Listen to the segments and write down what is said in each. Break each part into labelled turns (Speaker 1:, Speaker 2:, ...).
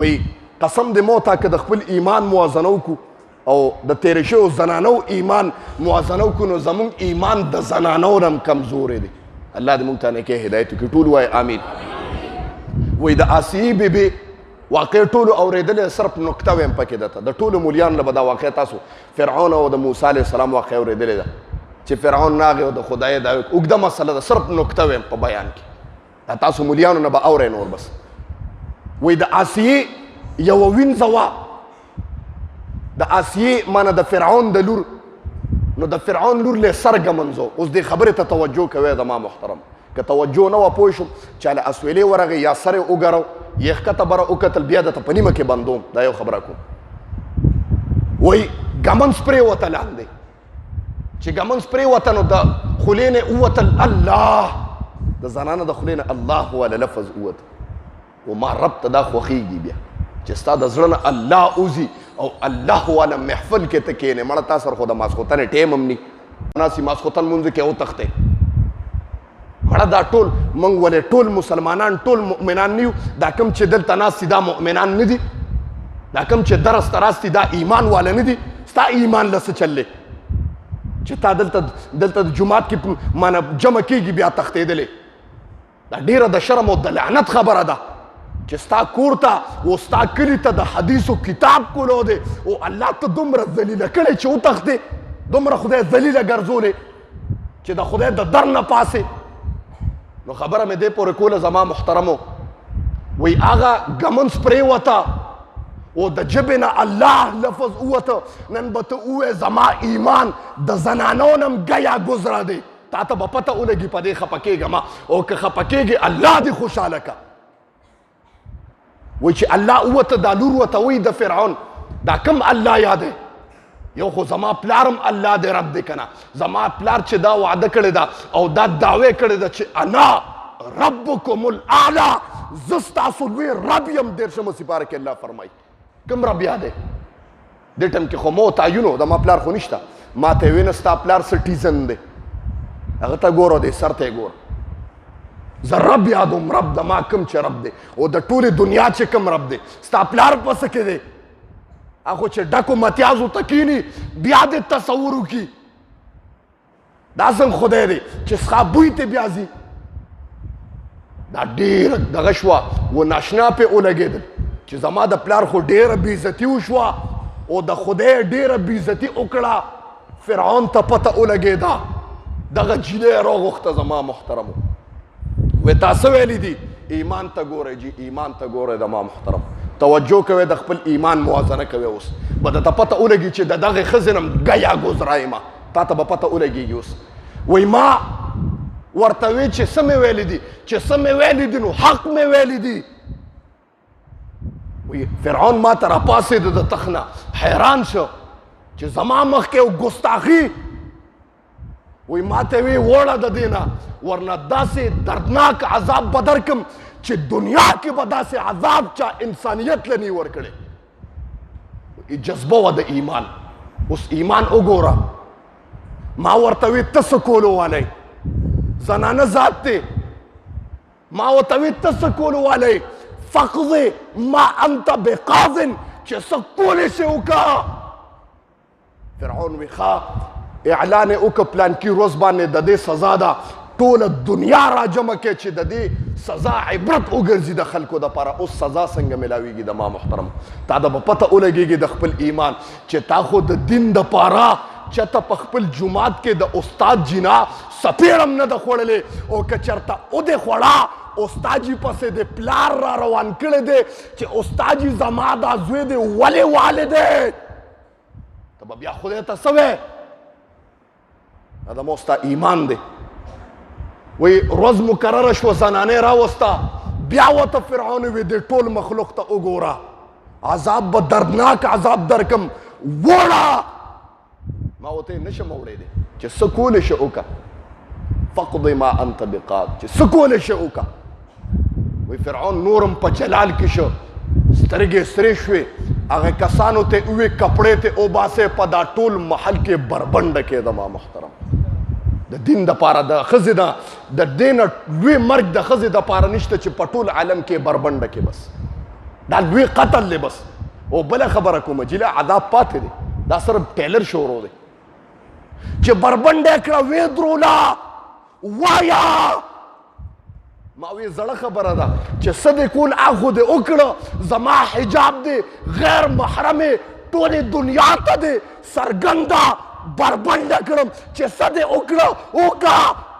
Speaker 1: وایي قسم د موته که د خپل ایمان موازنه وکړو او د تېرې شویو زنانو ایمان موازنه وکړو نو زموږ ایمان د زنانو نه هم کمزوری دی. الله دې موږ ته نیکۍ هدایت وکړي. ټول وایي آمین. وایي د آسیې بیبي واقع ټولو اورېدلې، صرف نکته ویم پکې درته. د ټولو مولیانو نه به دا واقع تاسو فرعون او د موسی علیه السلام واقع اورېدلې ده چې فرعون راغی او د خدای دا اوږده مسله ده، صرف نکته ویم په بیان کې. دا تاسو مولیانو نه به اورئ نور بس. وایي د آسیې یوه وینځه وه، د آسیې معنی د فرعون د لور، نو د فرعون لور له سر ګمنځو. اوس دې خبرې ته توجه کوئ زما محترم. که توجه نه وه پوه شم چې هله اسویلې ورغی یا سر یې وګرو یا ښکته بره وکتل بیا درته په نیمه کې بندوم. دا یو خبره کوم. وایي ګمنځ پرېوته لاندې، چې ګمنځ پرېوته نو د خولې نه ووتل الله، د زنانه د خولې نه الله والا لفظ ووت. و ما رب ته دا خوښېږي بیا چې ستا د زړه نه الله اوځي او الله والا محفل کې ته کښېنې. مړه تا سره خو د ماسخوتنې ټیم هم ني، ناسي ماسخوتن مونځ کې وتښتې. مړه دا ټول موږ ولې ټول مسلمانان ټول مؤمنان نه یو؟ دا کوم چې دلته ناست دي دا مؤمنان نه دي؟ دا کوم چې درس ته راست دي دا ایمان والا نه دي؟ ستا ایمان له څه چلې چې تا دلته د جومات کې مانه جمع کېږي بیا تښتېدلې؟ دا ډېره د شرم او د لعنت خبره ده چې ستا کور ته او ستا کلي ته د حدیثو کتاب کولو دی او الله ته دومره ذلیله کړی چې وتښتې، دومره خدای ذلیله ګرځولې چې د خدای د در نه پاسې. نو خبره مې دې پورې کوله زما محترمو. وایي هغه ګمنځ پرېوته او د ژبې نه الله لفظ ووته. نن به ته ووایې زما ایمان د زنانو نه هم ګیا ګزره دی. تا ته به پته ولګي په دې خفه کېږم، او که خفه کېږي الله دې خوشحاله که. وایي چې الله ووته دا لور وته وایي د فرعون دا کم الله یادی؟ یو خو زما پلار هم الله دی رب دی که نه؟ زما پلار چې دا وعده کړې ده او دا دعوې کړې ده چې انا ربکم الاعلی، زه ستاسو لوی رب یم. 13 سپاره کې الله فرمایي کوم رب یادی؟ دې ټایم کې خو مو تعین و، زما پلار خو نشته. ما ته یې ویې نه ستا پلار سټیزن دی، هغه ته ګوره دی سر ته یې ګوره. زه رب یادوم، رب د ما کوم چې رب دی او د ټولې دنیا چې کوم رب دی. ستا پلار په څه کې دی؟ هغه چې ډکو متیازو ته کښېني بیا دې تصور وکړي دا څنګه خدای دی چې څښا بوی ته بیا ځي. دا ډېره دغه شوه و ناشنا پې ولګېدل چې زما د پلار خو ډېره بېعزتي وشوه او د خدای ډېره بېعزتي وکړه. فرعون ته پته ولګېده، دغه جیلې راغوښته زما محترمو. وی تاسو ویلی دي ایمان ته ګورئ جی، ایمان ته ګورئ زما محترم. توجه کوئ د خپل ایمان موازنه کوئ. اوس به درته پته ولګي چې د دغې ښځې نه هم ګیا ګزره یم، تا ته به پته ولګېږي. اوس وایي ما ورته وی چې څه مې ویلی دي؟ چې څه مې ویلی دي نو حق مې ویلی دي. وایي فرعون ما ته راپاڅېده د تخت نه، حیران شو چې زما مخکې یو ګستاخي. وایي ما ته وی وړه د دې نه ورنه داسې دردناک عذاب به درکم چې دنیا کې به داسې عذاب چا انسانیت له نی ورکړی. جذبه وه د ایمان. اوس ایمان وګوره. ما ورته وی ته څه کولو والی؟ زنانه ذات دی. ما ورته وی ته څه کولو والی؟ فقض ما انت بقاض، چې څه کولی شې وکړه. فرعون وی ښه اعلان یې وکړه پلانکي ورځ باندې د دې سزا ده، ټوله دنیا را جمع کې چې د دې سزا عبرت وګرځي د خلکو دپاره. اوس سزا څنګه میلاویږي د ما محترم؟ تا ته به پته ولګېږي د خپل ایمان چې تا خو د دین دپاره چېرته په خپل جومات کې د استاد جنا څپېړ هم نه ده خوړلې، او که چېرته ودې خوړه استاجي پسې د پلار را روان کړی دی چې استاجي زما دا زوی دی ولې والد دی؟ ته به بیا خدای ته څه وایې؟ دا زموږ ستا ایمان دی. وی روز مقرره شو زنانه راوسته، بیا ورته فرعون وی د ټول مخلوق ته وګوره عذاب به دردناک عذاب درکم، وړه. ما ورته نشم وړی چې څه کولی شې وکړه. فقض ما انت بقاض، چې څه کولی شې وکړه. وی فرعون نورم په جلال کې شو، سترګې سرې شوې. هغه کسانو ته وی کپړې ته وباسئ په دا ټول محل کې بربنډه کېده. ما محترم د دین دپاره د ښځې د دې نه لوی مرګ د ښځې دپاره نشته چې په ټول عالم کې بربنډه کې بس دا لوی قتل دی بس. او بله خبره کومه جیله عذاب پاتې دی، دا صرف ټیلر شروع دی چې بربنډه کړه وې درولا وایا. ما وی زړه خبره ده چې څه دې کول هغه دې وکړه، زما حجاب دې غیر محرمې ټولې دنیا ته دې څرګنده بربنډه کړم چې څه دې وکړه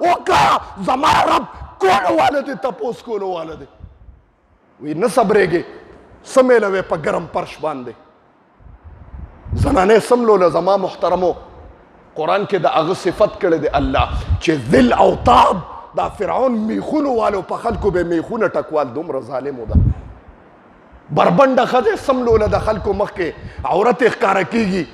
Speaker 1: وکړه زما رب کولو والا دې تپوس کولو والا دې. وی نه صبرېږې څه میلوې په ګرم فرش باندې زنانې سملوله. زما محترمو قرآن کې د هغه صفت کړی دی الله چې ذل اوتاد دا فرعون میخونو والو په خلکو به میخونه ټکوال دومره ظالمو ده. بربنډه ښځې سملوله د خلکو مخکې عورت یې ښکاره کېږي،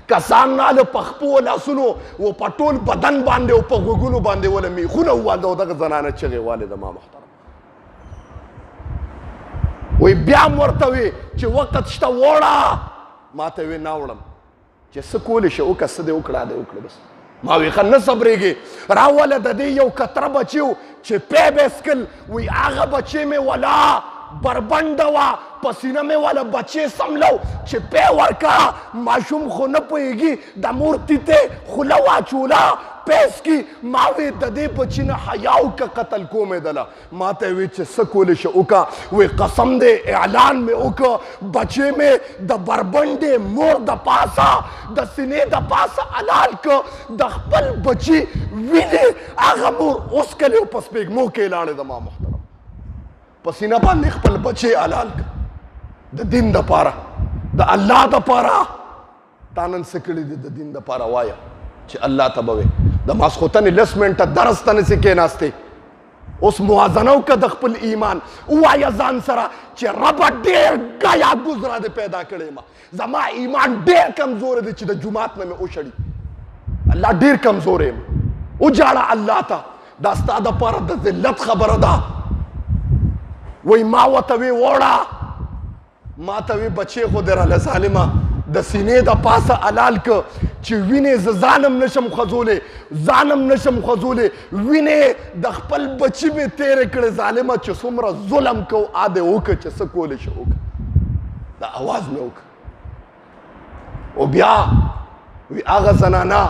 Speaker 1: کسان ناله په خپو لاسونو و په ټول بدن باندې او په غوږونو باندې وله میخونه ووالده او دغه زنانه چغې والده. ما محترم وی بیا م ورته وی چې وقت شته وړه، ما ته وی نه وړم چې څه کولی شي وکړه، څه دې وکړه دې وکړه بس. ما وی ښه نه صبرېږې راوله د دې یو کتره بچي و چې پی به څکل، وی هغه بچی مې ولا بربنډه وه په سینه مې والا بچی سملو چې پی ورکړه. ماشوم خو نه پوهېږي د مور تیتې خوله واچوله پیس کی. ما وی د دې بچی نه حیا وکړه قتل کومې دله. ما ته وی چې څه کولی شي وکړه، وی قسم دی اعلان مې وکړه بچی مې د بربنډې مور د پاسه د سینې د پاسه حلال که د خپل بچی وینې هغه مور اوس کلی په سپېږمو کې لاړې ده. ما محترم په سینه باندې خپل بچی حلال که د دین دپاره د الله دپاره. تا نن څه کړي دي د دین دپاره وایه چې الله ته به وې د ماسخوتنې 10 منټه درس ته نسې کېناستې. اوس موازنه وکړه د خپل ایمان، ووایه ځان سره چې ربه ډېر ګیا ګزره دې پیدا کړی ما، زما ایمان ډېر کمزوری دی چې د جومات نه مې وشړي. الله ډېر کمزوری یم. وجاړه الله ته، دا ستا دپاره د ذلت خبره ده. وی ما ورته وی وړه، ما ته وی بچی خو دې راله ظالمه د سینې د پاسه حلال که چې وینې زه ځانم نشم خوځولی، وینې د خپل بچي مې تېرې کړې ظالمه چې څومره ظلم کو ا دې وکړه چې څه کولی شي وکړه. دا اواز مې وکړه. او بیا وی هغه زنانه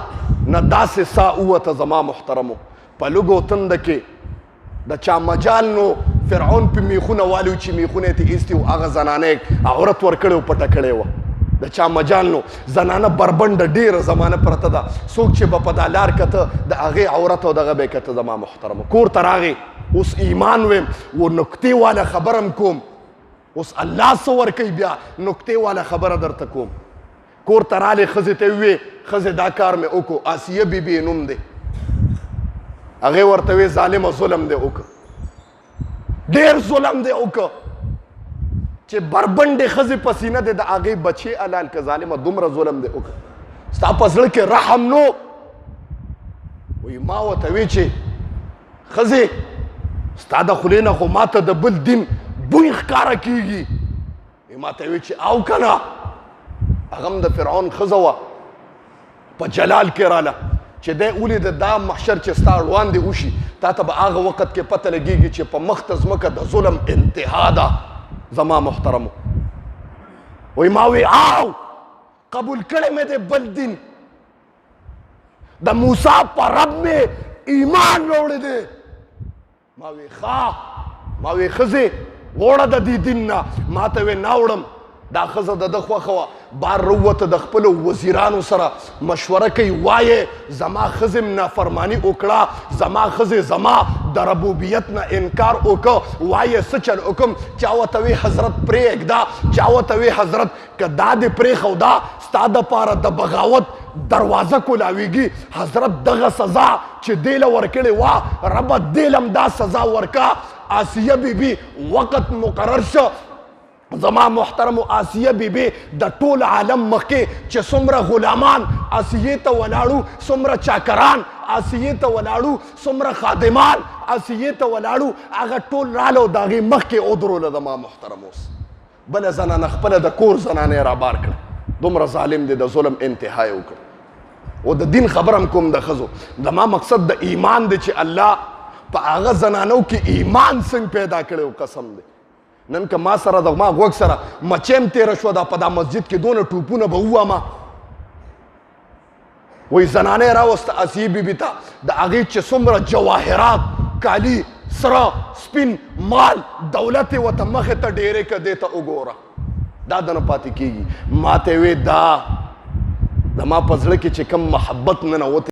Speaker 1: نه داسې سا ووته زما محترمو په لږو تنده کې د چا مجال نو فرعون پې میخونه والي چې میخونه یې ترې ایستي و هغه زنانه یې عورت ورکړې و پټه کړې وه. د چا مجال نو زنانه بربنډه ډېره زمانه پرته ده، څوک چې به په دا لار کته د هغې عورت او دغه به یې کته. زما محترمو کور ته راغې، اوس ایمان ویم و نکتې والا خبره م کوم، اوس الله څه ورکوي بیا نکتې والا خبره درته کوم. کور ته رالې ښځې ته ووې ښځې دا کار مې وکړو، آسیه بیبي نوم دی. هغې ورته وې ظالمه ظلم دی وکړه، ډېر ظلم دی وکړه چې بربنډې ښځې په سینه دی د هغې بچې حلال که. ظالمه دومره ظلم دی وکړه، ستا په زړه کې رحم نو. وی ما ورته وی چې ښځې ستا د خولې نه خو ما ته د بل دین بوی ښکاره کېږي. ما ته وی چې او که نه هغه هم د فرعون ښځه وه په جلال کې راله چې دی ولیده دا محشر چې ستا وړاندې وشي تا ته به هغه وخت کې پته لګېږي چې په مخ ته ځمکه د ظلم انتها ده. زما محترمو وی ما وی آو قبول کړی مې دی بل دین، د موسی په رب مې ایمان راوړی دی. ما وی ښه، ما وی ښځې وړه د دې دین نه. ما ته وی نه وړم. دا ښځه د ده خوښه وه، بار راووته د خپلو وزیرانو سره مشوره کوي، وایې زما ښځې م نافرماني وکړه، زما ښځې زما د ربوبیت نه انکار وکړه، وایې څه چل وکړم. چا ورته وی حضرت پرېږده، چا ورته وی حضرت که دا دې پرېښوده ستا دپاره د بغاوت دروازه کولاویږي. حضرت دغه سزا چې دې له ورکړې وه ربه دې له م دا سزا ورکه. آسیه بیبي وخت مقرر شه. زما محترم آسیه بیبي د ټول عالم مخکې چې څومره غلامان آسیې ته ولاړو، څومره چاکران آسیې ته ولاړو، څومره خادمان آسیې ته ولاړو، هغه ټول راله او د هغې مخکې ودروله. زما محترم اوس بله زنانه خپله د کور زنانه یې رابار کړه. دومره ظالم دی، د ظلم انتها یې وکړه. او د دین خبره هم کوم د ښځو، زما مقصد د ایمان دی چې الله په هغه زنانو کې ایمان څنګه پیدا کړی و. قسم دی نن که ما سره د ما غوږ سره مچیم تېره شوه دا په دا مسجد کې دونه ټوپونه به ووامه وایي زنانه یې راوسته اسیې بیبي ته د هغې چې څومره جواهرات کالي سره سپین مال دولت یې ورته مخې ته ډېرې که دې ته وګوره دا دنه پاتې کېږي ما ته یې وې دا د ما په زړه کې چې کوم محبت ننوتی